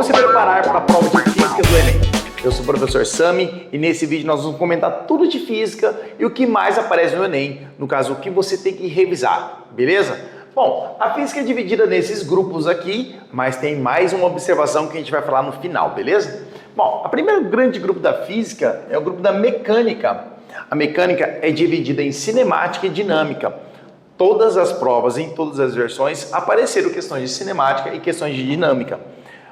Vamos se preparar para a prova de Física do Enem. Eu sou o professor Sami e nesse vídeo nós vamos comentar tudo de Física e o que mais aparece no Enem, no caso, o que você tem que revisar, beleza? Bom, a Física é dividida nesses grupos aqui, mas tem mais uma observação que a gente vai falar no final, beleza? Bom, o primeiro grande grupo da Física é o grupo da Mecânica. A Mecânica é dividida em Cinemática e Dinâmica. Todas as provas, em todas as versões, apareceram questões de cinemática e questões de dinâmica.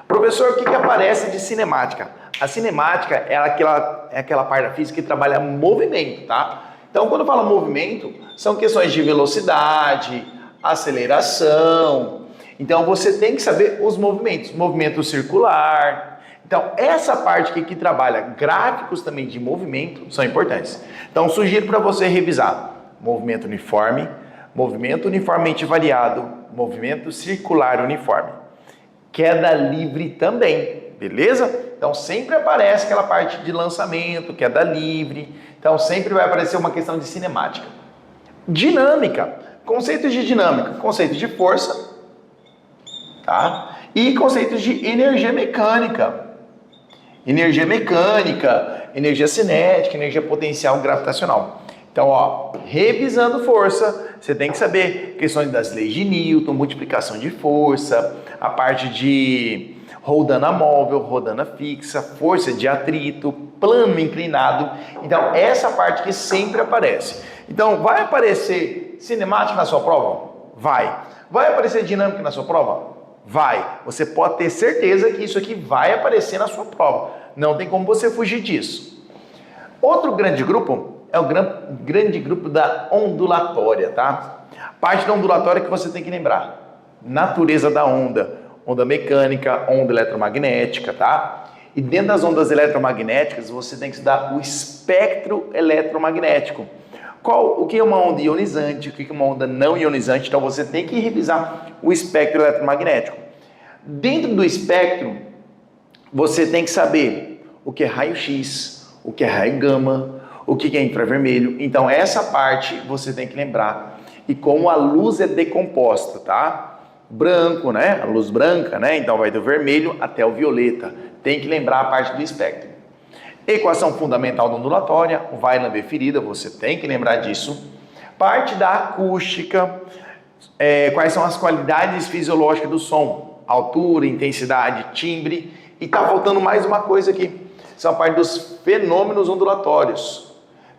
Professor, o que aparece de cinemática? A cinemática é aquela parte da física que trabalha movimento, tá? Então, quando fala movimento, são questões de velocidade, aceleração. Então, você tem que saber os movimentos. Movimento circular. Então, essa parte aqui que trabalha gráficos também de movimento são importantes. Então, sugiro para você revisar movimento uniforme, movimento uniformemente variado, movimento circular uniforme. Queda livre também, beleza? Então sempre aparece aquela parte de lançamento, queda livre. Então sempre vai aparecer uma questão de cinemática. Dinâmica, conceitos de dinâmica, conceitos de força, tá? E conceitos de energia mecânica. Energia mecânica, energia cinética, energia potencial gravitacional. Então, ó, revisando força, você tem que saber questões das leis de Newton, multiplicação de força, a parte de roldana móvel, roldana fixa, força de atrito, plano inclinado. Então, essa parte que sempre aparece. Então, vai aparecer cinemática na sua prova? Vai. Vai aparecer dinâmica na sua prova? Vai. Você pode ter certeza que isso aqui vai aparecer na sua prova. Não tem como você fugir disso. Outro grande grupo é o grande grupo da ondulatória, tá? Parte da ondulatória que você tem que lembrar. Natureza da onda. Onda mecânica, onda eletromagnética, tá? E dentro das ondas eletromagnéticas, você tem que estudar o espectro eletromagnético. O que é uma onda ionizante, o que é uma onda não ionizante. Então, você tem que revisar o espectro eletromagnético. Dentro do espectro, você tem que saber o que é raio-x, o que é raio gama, o que é infravermelho. Então, essa parte você tem que lembrar. E como a luz é decomposta, tá? Branco, né? A luz branca, né? Então, vai do vermelho até o violeta. Tem que lembrar a parte do espectro. Equação fundamental da ondulatória, vai lamber ferida, você tem que lembrar disso. Parte da acústica, quais são as qualidades fisiológicas do som? Altura, intensidade, timbre. E tá faltando mais uma coisa aqui. São a parte dos fenômenos ondulatórios.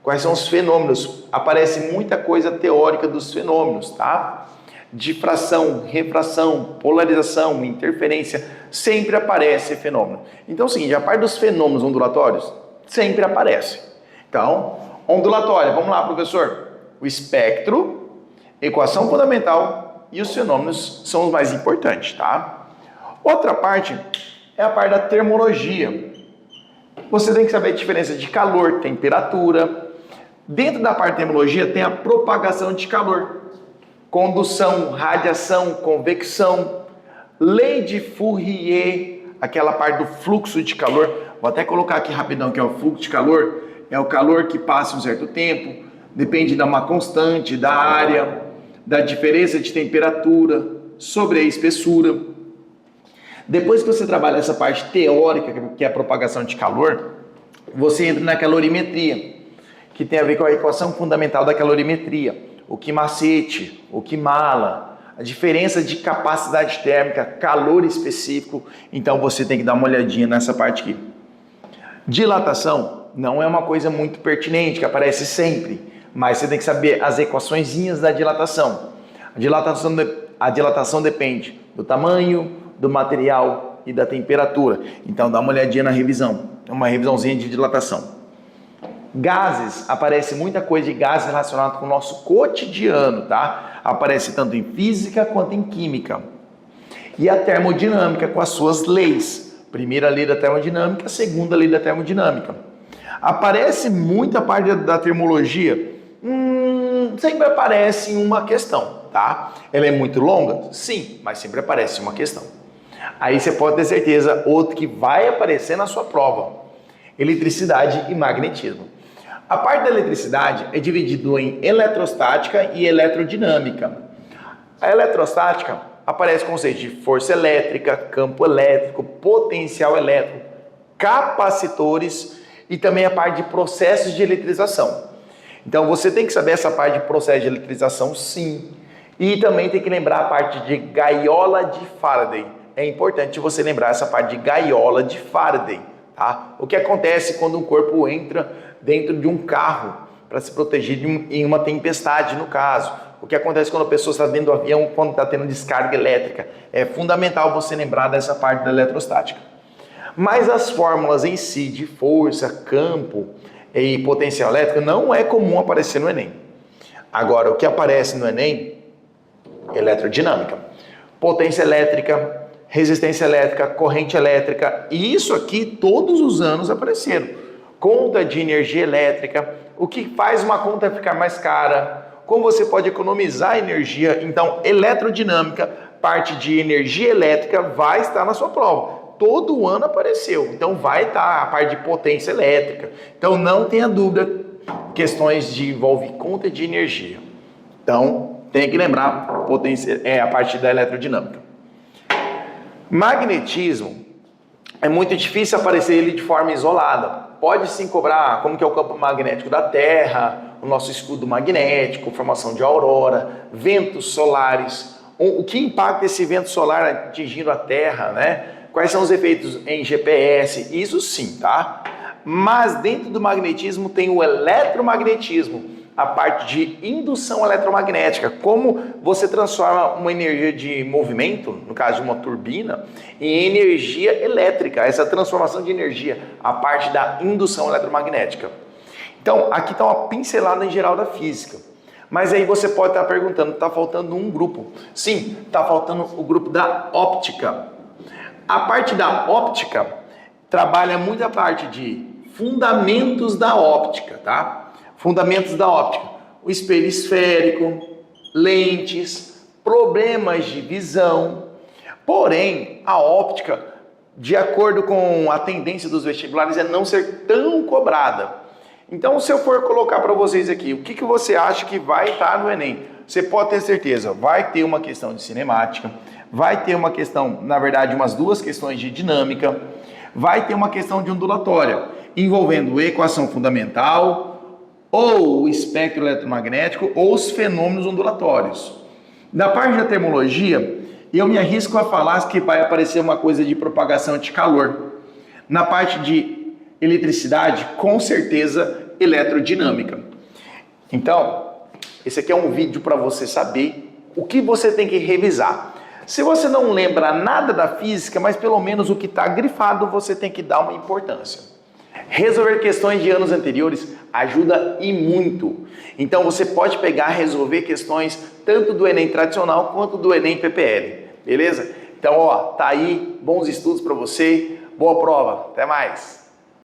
Quais são os fenômenos? Aparece muita coisa teórica dos fenômenos, tá? Difração, refração, polarização, interferência, sempre aparece fenômeno. Então é o seguinte, a parte dos fenômenos ondulatórios sempre aparece. Então, ondulatória, vamos lá, professor. O espectro, equação fundamental e os fenômenos são os mais importantes, tá? Outra parte é a parte da termologia. Você tem que saber a diferença de calor, temperatura. Dentro da parte de termologia tem a propagação de calor. Condução, radiação, convecção, lei de Fourier, aquela parte do fluxo de calor. Vou até colocar aqui rapidão que é o fluxo de calor. É o calor que passa um certo tempo, depende de uma constante, da área, da diferença de temperatura sobre a espessura. Depois que você trabalha essa parte teórica, que é a propagação de calor, você entra na calorimetria, que tem a ver com a equação fundamental da calorimetria. O que macete, o que mala, a diferença de capacidade térmica, calor específico. Então você tem que dar uma olhadinha nessa parte aqui. Dilatação não é uma coisa muito pertinente, que aparece sempre, mas você tem que saber as equaçõezinhas da dilatação. A dilatação depende do tamanho, do material e da temperatura. Então dá uma olhadinha na revisão, uma revisãozinha de dilatação. Gases, aparece muita coisa de gases relacionado com o nosso cotidiano, tá? Aparece tanto em física quanto em química. E a termodinâmica com as suas leis. Primeira lei da termodinâmica, segunda lei da termodinâmica. Aparece muita parte da termologia. Sempre aparece uma questão, tá? Ela é muito longa? Sim, mas sempre aparece uma questão. Aí você pode ter certeza, outro que vai aparecer na sua prova. Eletricidade e magnetismo. A parte da eletricidade é dividida em eletrostática e eletrodinâmica. A eletrostática aparece conceito de força elétrica, campo elétrico, potencial elétrico, capacitores e também a parte de processos de eletrização. Então você tem que saber essa parte de processo de eletrização, sim. E também tem que lembrar a parte de gaiola de Faraday. É importante você lembrar essa parte de gaiola de Faraday, tá? O que acontece quando um corpo entra dentro de um carro para se proteger em uma tempestade, no caso. O que acontece quando a pessoa está dentro do avião, quando está tendo descarga elétrica. É fundamental você lembrar dessa parte da eletrostática. Mas as fórmulas em si de força, campo e potencial elétrico não é comum aparecer no Enem. Agora, o que aparece no Enem é eletrodinâmica, potência elétrica, resistência elétrica, corrente elétrica, e isso aqui todos os anos apareceram. Conta de energia elétrica, o que faz uma conta ficar mais cara, como você pode economizar energia. Então, eletrodinâmica, parte de energia elétrica vai estar na sua prova. Todo ano apareceu, então vai estar a parte de potência elétrica. Então, não tenha dúvida, questões de envolve conta de energia. Então, tem que lembrar potência, a parte da eletrodinâmica. Magnetismo, é muito difícil aparecer ele de forma isolada. Pode sim cobrar como que é o campo magnético da Terra, o nosso escudo magnético, formação de aurora, ventos solares, o que impacta esse vento solar atingindo a Terra, né? Quais são os efeitos em GPS, isso sim, tá? Mas dentro do magnetismo tem o eletromagnetismo, a parte de indução eletromagnética, como você transforma uma energia de movimento, no caso de uma turbina, em energia elétrica, essa transformação de energia, a parte da indução eletromagnética. Então, aqui está uma pincelada em geral da física. Mas aí você pode estar perguntando, está faltando um grupo. Sim, está faltando o grupo da óptica. A parte da óptica trabalha muito a parte de fundamentos da óptica, tá? Fundamentos da óptica, o espelho esférico, lentes, problemas de visão. Porém, a óptica, de acordo com a tendência dos vestibulares, é não ser tão cobrada. Então, se eu for colocar para vocês aqui, o que você acha que vai estar no Enem? Você pode ter certeza, vai ter uma questão de cinemática, vai ter uma questão, na verdade, umas duas questões de dinâmica, vai ter uma questão de ondulatória, envolvendo equação fundamental, ou o espectro eletromagnético, ou os fenômenos ondulatórios. Na parte da termologia, eu me arrisco a falar que vai aparecer uma coisa de propagação de calor. Na parte de eletricidade, com certeza, eletrodinâmica. Então, esse aqui é um vídeo para você saber o que você tem que revisar. Se você não lembra nada da física, mas pelo menos o que está grifado, você tem que dar uma importância. Resolver questões de anos anteriores ajuda e muito. Então você pode pegar e resolver questões tanto do Enem tradicional quanto do Enem PPL, beleza? Então, ó, tá aí, bons estudos para você, boa prova, até mais!